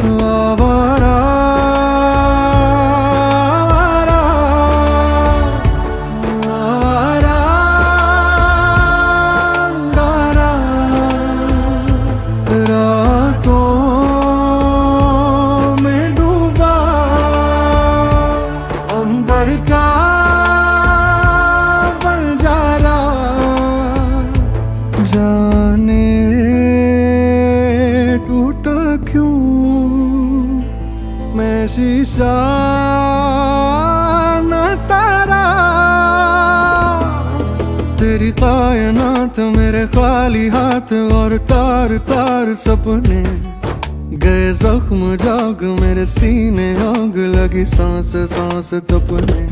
आवारा आवारा अंगारा रातों में डूबा अंबर का बंजारा जाने टूटा क्यों मैं शीशा न तारा। तेरी कायनात मेरे खाली हाथ और तार तार सपने गए जख्म जाग मेरे सीने आग लगी सांस सांस तपने।